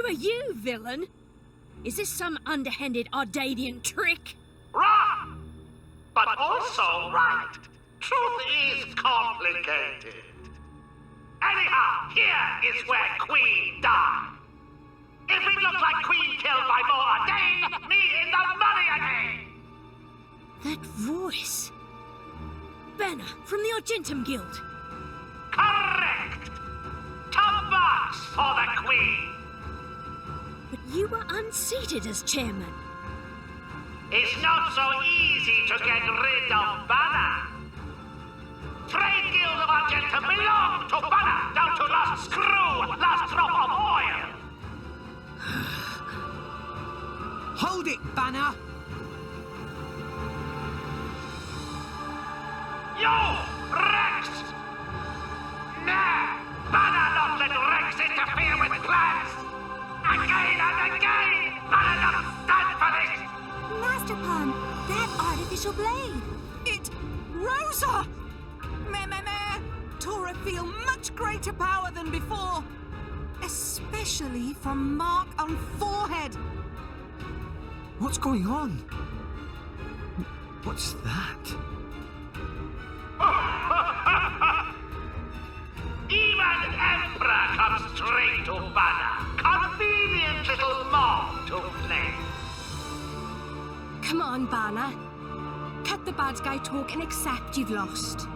are you, villain? Is this some underhanded Ardadian trick? Wrong! But also right. Truth is complicated. Anyhow, here is where Queen died. If it looks like Queen killed by more Ardane, me in the money again! That voice. Banner from the Argentum Guild. Correct! Top box for the Queen! But you were unseated as chairman. It's not so easy to get rid of Banner. Trade Guild of Argentum belong to Banner, down to last screw, last drop of oil! Hold it, Banner! You, Rex! Nah, Banner not let Rex interfere with plans! Again and again, Banner not stand for this! Master Palm, that artificial blade. It... Rosa! Meh. Tora feel much greater power than before. Especially from mark on forehead. What's going on? What's that? Even Emperor comes straight to Banner. Convenient little mob to play. Come on, Banner. Cut the bad guy talk and accept you've lost.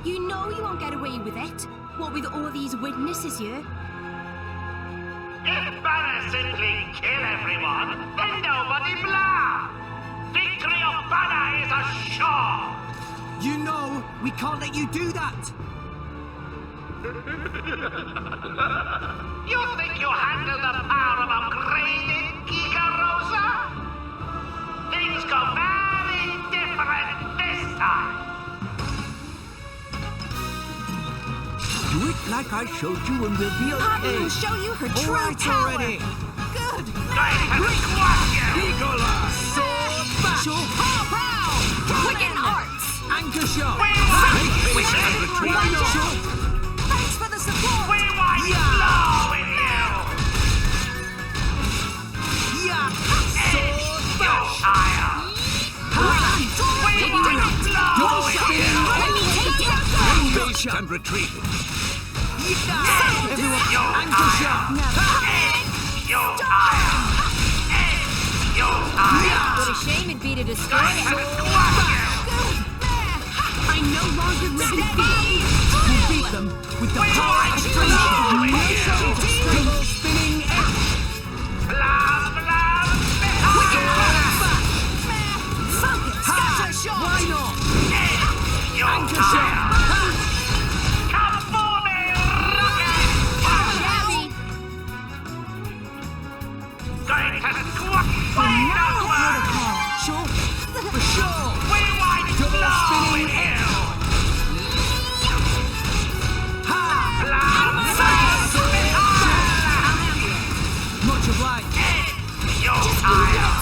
You know you won't get away with it. What with all these witnesses here? If Banner simply kill everyone, then nobody blah. Victory of Banner is assured. You know we can't let you do that. You think you handle the power of upgraded Giga, Rosa? Things go very different this time. Do it like I showed you and we'll be okay. Poppy will show you her true All right power. already. Good. Going to squash you! Legolas! Sword back! Pow pow! Quicken arts! Anchor shot! We want Make haste and retreat! Why not? Shot. Thanks for the support! We want slow in you! Yeah! Sword back! Higher! We want slow in you! Anchor shot and retreat! Yeah! Everyone, anchor shot! You higher! You higher! What a shame it'd be to destroy Going to it. squash you! I no longer live in fear. We'll beat them with the power of slow in strength. you! Double spinning edge! Blah, blah, Scatter shot! Why not? you Anchor higher! shot! Come for me, rocket! Gabby, Going to squash! Wait a word! Sure, for sure! We want Double slow spinning in you! edge! Ha! Blah, Much obliged! you higher!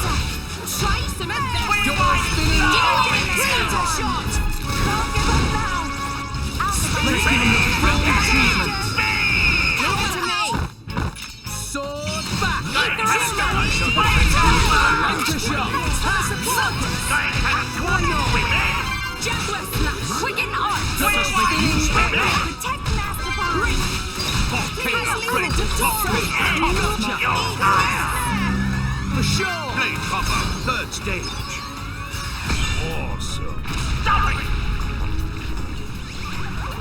try some adventure. Double spinning edge! Scatter shot. Don't give up now. Let's give them the full achievement! Leave it to me. Sword back! Going to Anchor shot! Why not? Jaguar smash. Quicken arts. Double spinning edge! Protect Master Palm. For sure! Blade Copper, third stage. Awesome.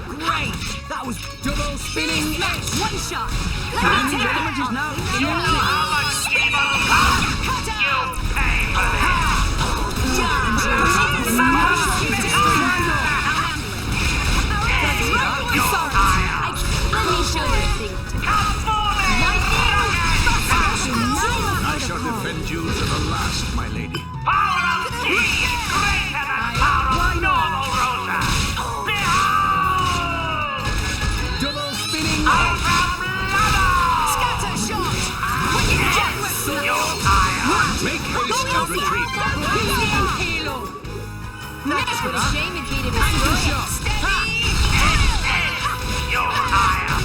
Great! That was double spinning edge! One shot. Any damages now? You know how much evil comes! You pay for this! You higher! Let me show you a thing. Come for me! I shall defend you to the last, my lady. Power of G is greater than power of normal, Rosa! Behold! Double spinning Ultra Bladder! Scatter shot. You higher! Make haste and retreat. Halo. Next for What a that! shame it'd be to Anchor destroy shot! You higher!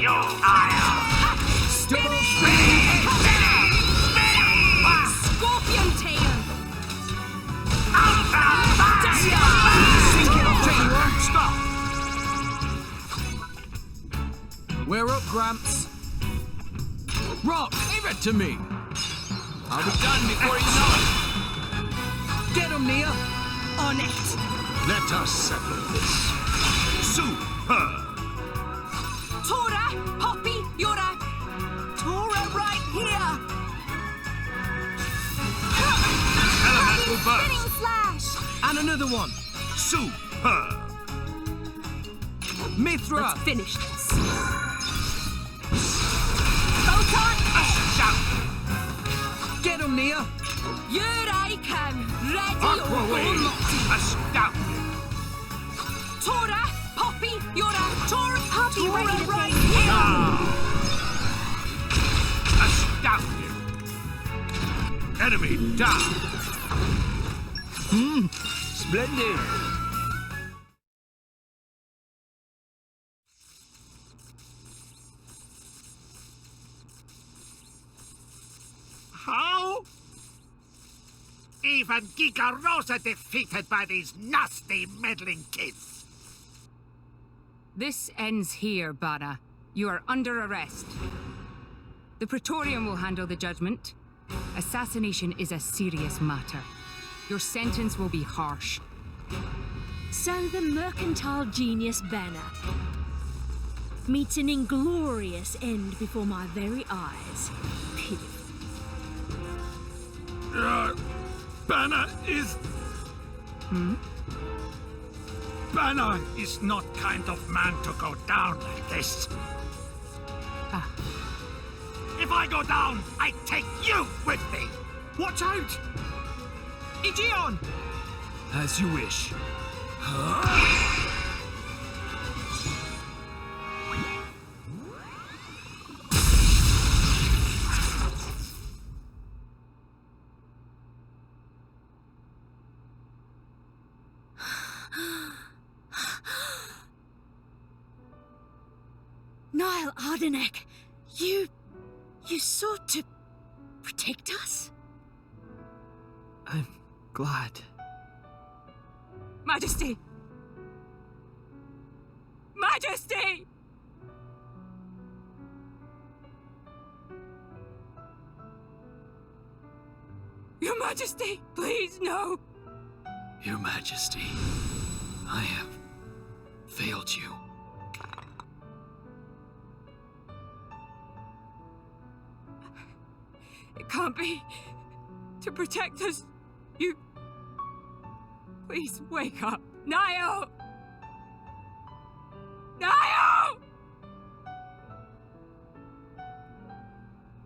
You higher! Double tramps. Rock, give it to me. I'll be done before you know it. Get him, Nia. On it. Let us settle this. Super! Tora, Poppy, you're a... Tora right here. Elemental Spinning burst! slash! And another one. Super! Mithra. Let's finish this. Photon edge! Shout! Get him, Nia. Here I come. Ready or Aqua wave! not. Astounding! Tora, Poppy, you're a... Tora, Poppy Tora ready to right face here. Astounding! Enemy down! Splendid. How? Even Giga Rosa defeated by these nasty meddling kids. This ends here, Bana. You are under arrest. The Praetorium will handle the judgment. Assassination is a serious matter. Your sentence will be harsh. So the mercantile genius Banner meets an inglorious end before my very eyes. Pitiful. Banner is... Banner is not kind of man to go down like this. If I go down, I take you with me. Watch out. Aegeon. As you wish. Niall Ardenek, you sought to protect us? I'm glad. Majesty! Majesty! Your Majesty, please, no! Your Majesty, I have failed you. It can't be. To protect us, you... Please wake up. Niall! Niall!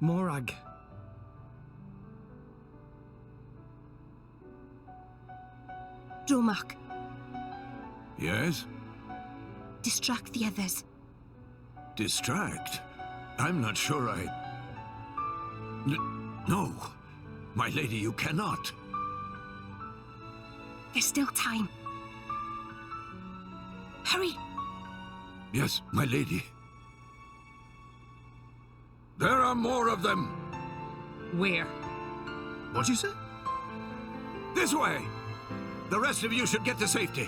Morag. Dromark, Yes? distract the others. Distract? I'm not sure I... No. My lady, you cannot. There's still time. Hurry. Yes, my lady. There are more of them. Where? What'd you say? This way! The rest of you should get to safety.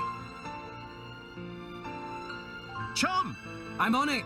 Chum! I'm on it.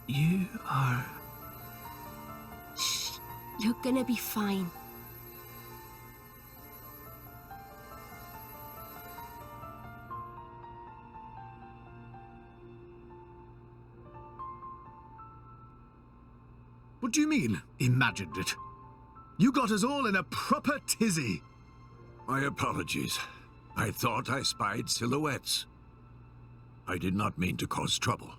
You are... Shh. You're gonna be fine. What do you mean, imagined it? You got us all in a proper tizzy. My apologies. I thought I spied silhouettes. I did not mean to cause trouble.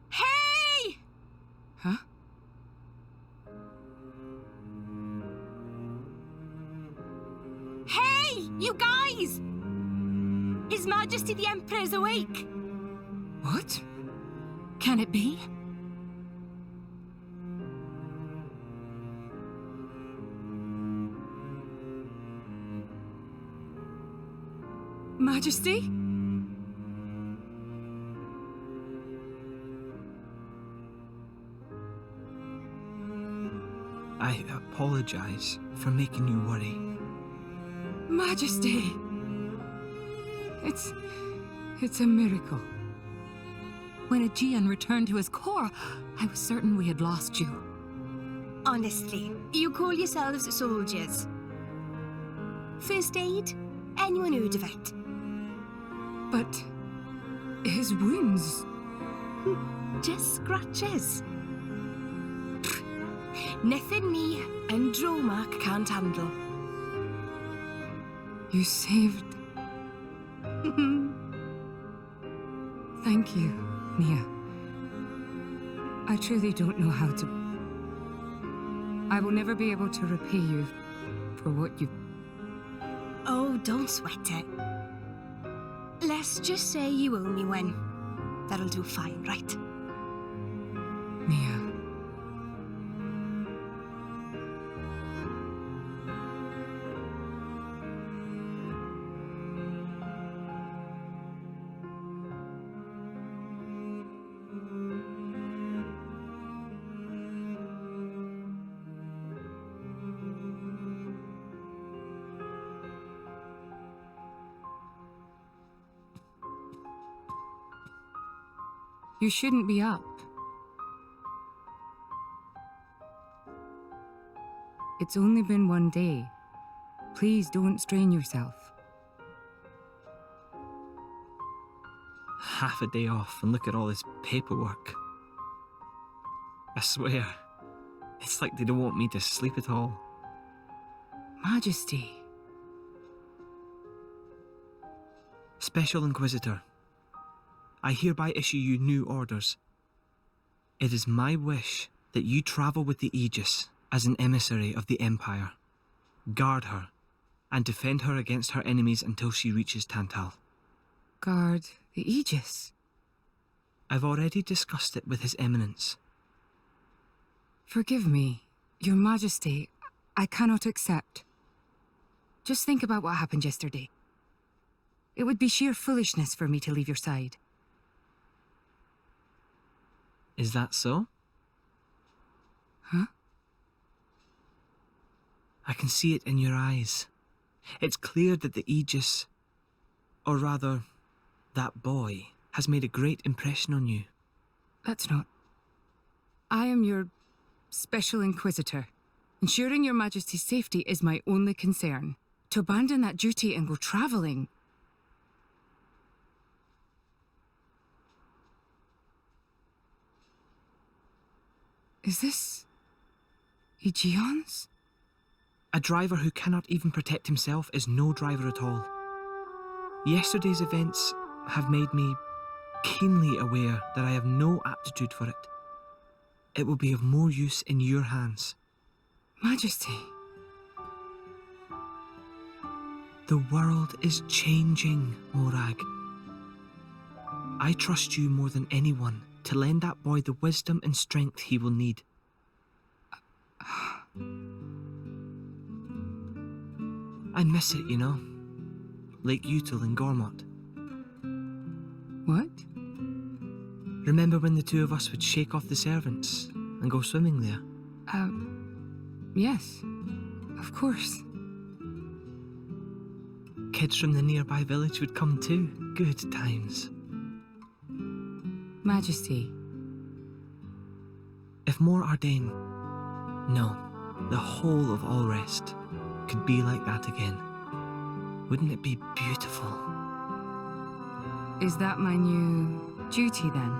Hey! Huh? Hey, you guys! His Majesty the Emperor is awake. What? Can it be? Majesty? I apologize for making you worry. Majesty! It's a miracle. When Aegean returned to his core, I was certain we had lost you. Honestly, you call yourselves soldiers. First aid? Anyone who'd have it. But his wounds... Just scratches. Nothing me and Dromark can't handle. You saved... Thank you, Mia. I truly don't know how to... I will never be able to repay you for what you... Oh, don't sweat it. Let's just say you owe me one. That'll do fine, right? Mia. You shouldn't be up. It's only been one day. Please don't strain yourself. Half a day off and look at all this paperwork. I swear, it's like they don't want me to sleep at all. Majesty. Special Inquisitor, I hereby issue you new orders. It is my wish that you travel with the Aegis as an emissary of the Empire. Guard her, and defend her against her enemies until she reaches Tantal. Guard the Aegis. I've already discussed it with His Eminence. Forgive me, Your Majesty. I cannot accept. Just think about what happened yesterday. It would be sheer foolishness for me to leave your side. Is that so? Huh? I can see it in your eyes. It's clear that the Aegis, or rather, that boy, has made a great impression on you. That's not... I am your Special Inquisitor. Ensuring Your Majesty's safety is my only concern. To abandon that duty and go travelling... Is this... Aegeon's? A driver who cannot even protect himself is no driver at all. Yesterday's events have made me keenly aware that I have no aptitude for it. It will be of more use in your hands. Majesty. The world is changing, Morag. I trust you more than anyone to lend that boy the wisdom and strength he will need. I miss it, you know. Lake Util in Gormott. What? Remember when the two of us would shake off the servants and go swimming there? Yes. Of course. Kids from the nearby village would come too. Good times. Majesty. If more Ardain, no, the whole of Allrest, could be like that again, wouldn't it be beautiful? Is that my new duty then?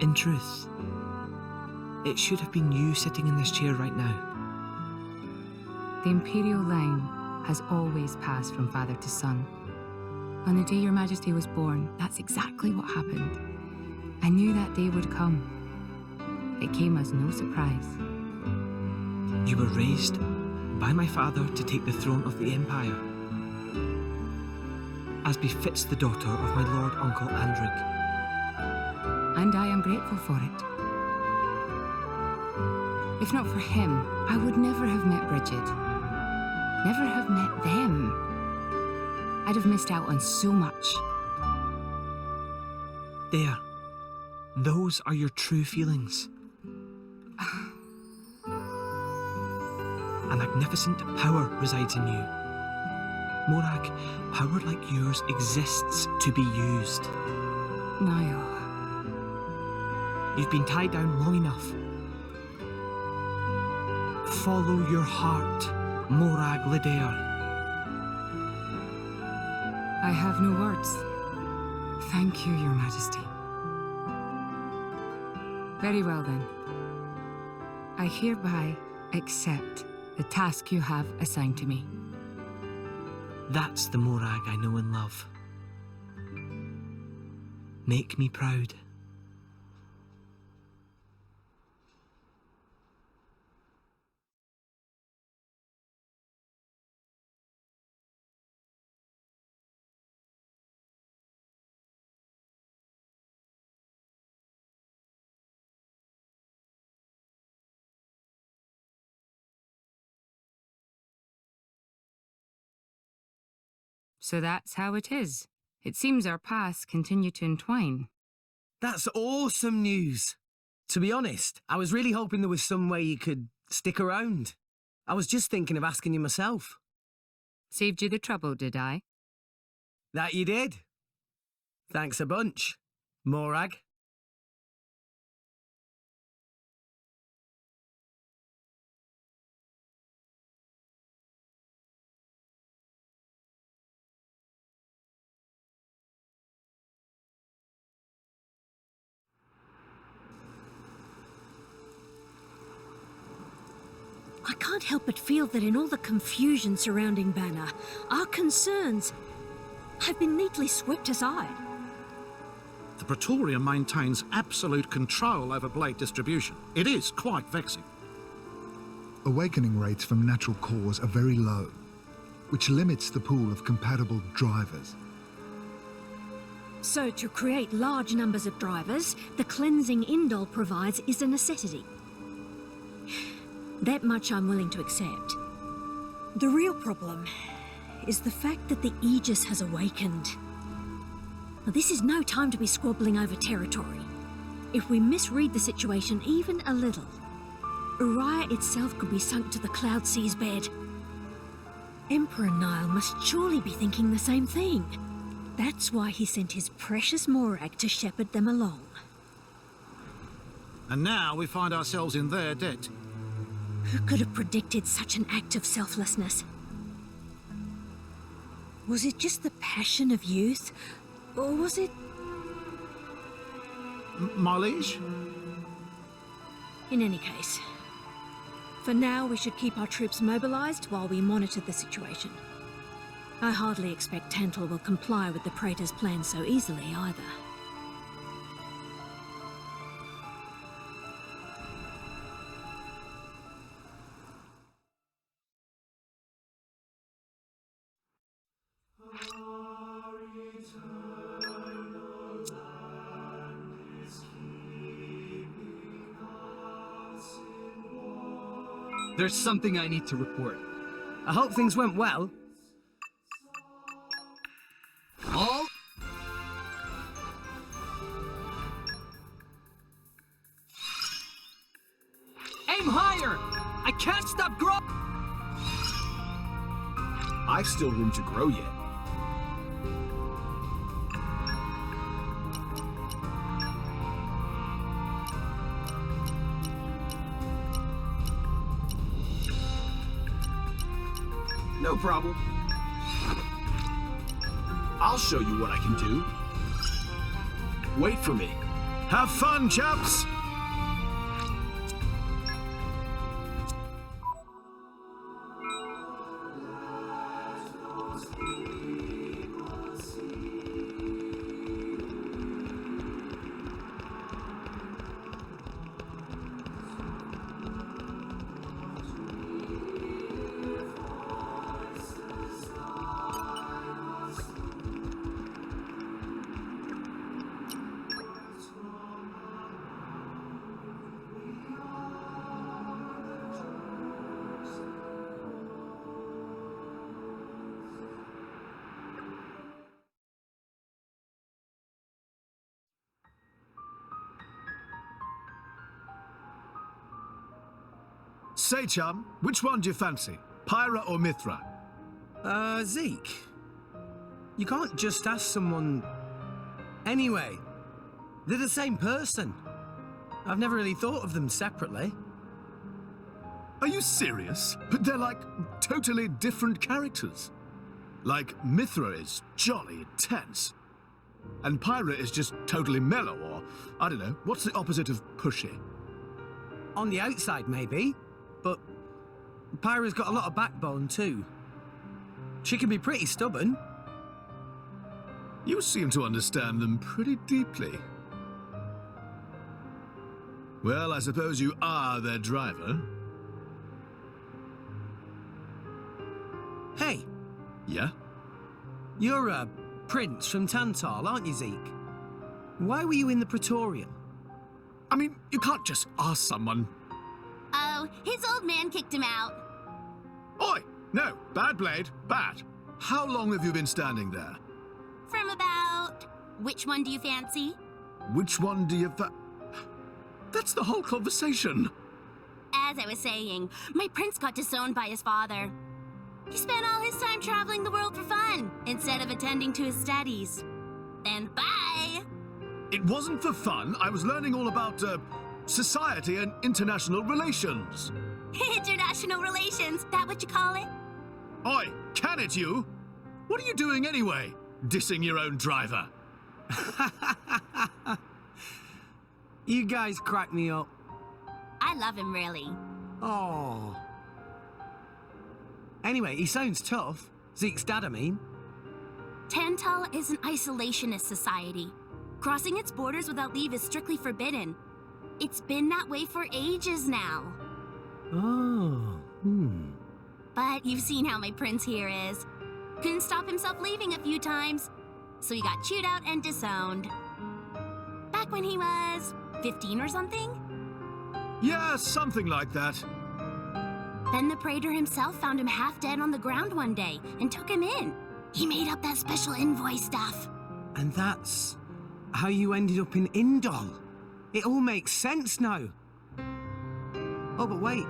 In truth, it should have been you sitting in this chair right now. The Imperial line has always passed from father to son. On the day Your Majesty was born, that's exactly what happened. I knew that day would come. It came as no surprise. You were raised by my father to take the throne of the Empire, as befits the daughter of my Lord Uncle Andric. And I am grateful for it. If not for him, I would never have met Bridget. Never have met them. I'd have missed out on so much. There. Those are your true feelings. A magnificent power resides in you. Morag, power like yours exists to be used. Niall. You've been tied down long enough. Follow your heart, Morag Lidair. I have no words. Thank you, Your Majesty. Very well then. I hereby accept the task you have assigned to me. That's the Morag I know and love. Make me proud. So that's how it is. It seems our paths continue to entwine. That's awesome news. To be honest, I was really hoping there was some way you could stick around. I was just thinking of asking you myself. Saved you the trouble, did I? That you did. Thanks a bunch, Morag. I can't help but feel that in all the confusion surrounding Banner, our concerns have been neatly swept aside. The Praetorian maintains absolute control over blade distribution. It is quite vexing. Awakening rates from natural cores are very low, which limits the pool of compatible drivers. So to create large numbers of drivers, the cleansing Indol provides is a necessity. That much I'm willing to accept. The real problem is the fact that the Aegis has awakened. Now, this is no time to be squabbling over territory. If we misread the situation even a little, Uriah itself could be sunk to the Cloud Sea's bed. Emperor Niall must surely be thinking the same thing. That's why he sent his precious Morag to shepherd them along. And now we find ourselves in their debt. Who could have predicted such an act of selflessness? Was it just the passion of youth? Or was it... My liege? In any case, for now we should keep our troops mobilized while we monitor the situation. I hardly expect Tantal will comply with the Praetor's plan so easily either. There's something I need to report. I hope things went well. All? Aim higher! I can't stop growing! I've still room to grow yet. No problem. I'll show you what I can do. Wait for me. Have fun, chaps! Say, chum, which one do you fancy? Pyra or Mithra? Zeke. You can't just ask someone... Anyway, they're the same person. I've never really thought of them separately. Are you serious? But they're like totally different characters. Like, Mithra is jolly intense. And Pyra is just totally mellow, or, I don't know, what's the opposite of pushy? On the outside, maybe. But Pyra's got a lot of backbone, too. She can be pretty stubborn. You seem to understand them pretty deeply. Well, I suppose you are their driver. Hey. Yeah? You're a prince from Tantal, aren't you, Zeke? Why were you in the Praetorium? I mean, you can't just ask someone. Oh, his old man kicked him out. Oi! No, bad blade, bad. How long have you been standing there? From about... Which one do you fancy? Which one do you That's the whole conversation. As I was saying, my prince got disowned by his father. He spent all his time traveling the world for fun, instead of attending to his studies. Then bye! It wasn't for fun. I was learning all about, society and international relations. International relations, that what you call it? Oi, can it you? What are you doing anyway? Dissing your own driver. You guys crack me up. I love him, really. Oh. Anyway, he sounds tough. Zeke's dad, I mean. Tantal is an isolationist society. Crossing its borders without leave is strictly forbidden. It's been that way for ages now. Oh, But you've seen how my prince here is. Couldn't stop himself leaving a few times, so he got chewed out and disowned. Back when he was 15 or something? Yeah, something like that. Then the Praetor himself found him half dead on the ground one day and took him in. He made up that special envoy stuff. And that's how you ended up in Indol. It all makes sense now. Oh, but wait.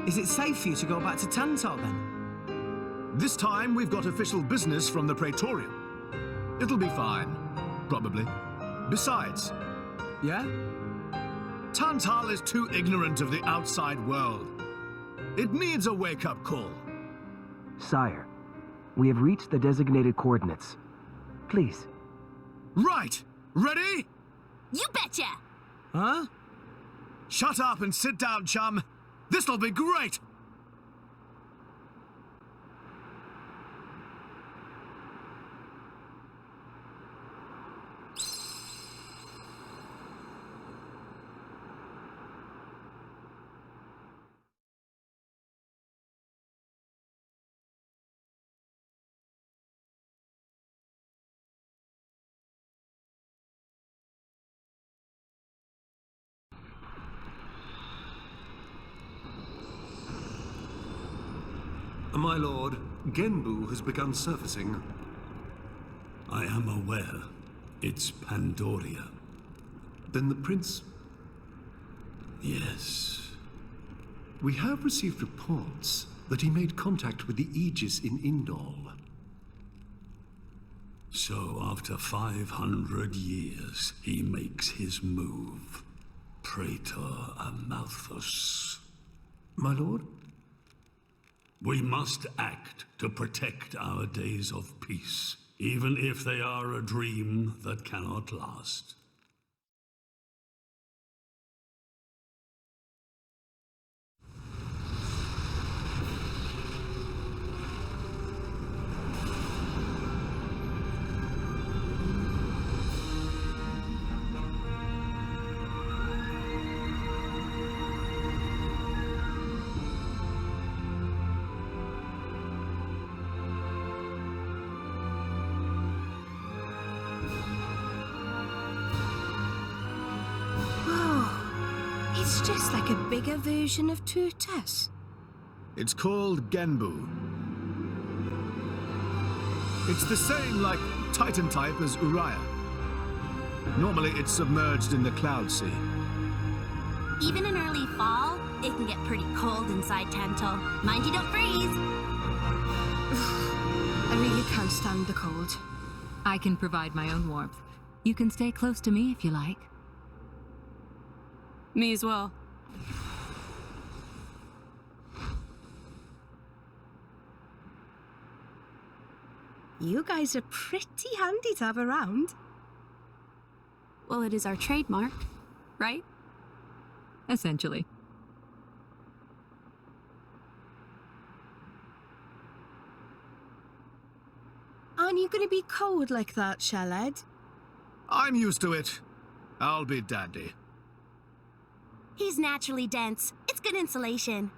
Is it safe for you to go back to Tantal, then? This time, we've got official business from the Praetorium. It'll be fine. Probably. Besides... Yeah? Tantal is too ignorant of the outside world. It needs a wake-up call. Sire, we have reached the designated coordinates. Please. Right! Ready? You betcha! Huh? Shut up and sit down, chum. This'll be great! My lord, Genbu has begun surfacing. I am aware. It's Pandoria. Then the prince... Yes. We have received reports that he made contact with the Aegis in Indol. So after 500 years, he makes his move. Praetor Amalthus. My lord? We must act to protect our days of peace, even if they are a dream that cannot last. this like a bigger version of Turtus? It's called Genbu. It's the same like Titan type as Uriah. Normally it's submerged in the Cloud Sea. Even in early fall, it can get pretty cold inside Tantal. Mind you don't freeze. I really can't stand the cold. I can provide my own warmth. You can stay close to me if you like. Me as well. You guys are pretty handy to have around. Well, it is our trademark, right? Essentially. Aren't you going to be cold like that, Shellhead? I'm used to it. I'll be dandy. He's naturally dense. It's good insulation.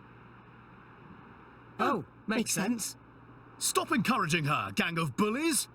Oh, makes sense. Stop encouraging her, gang of bullies!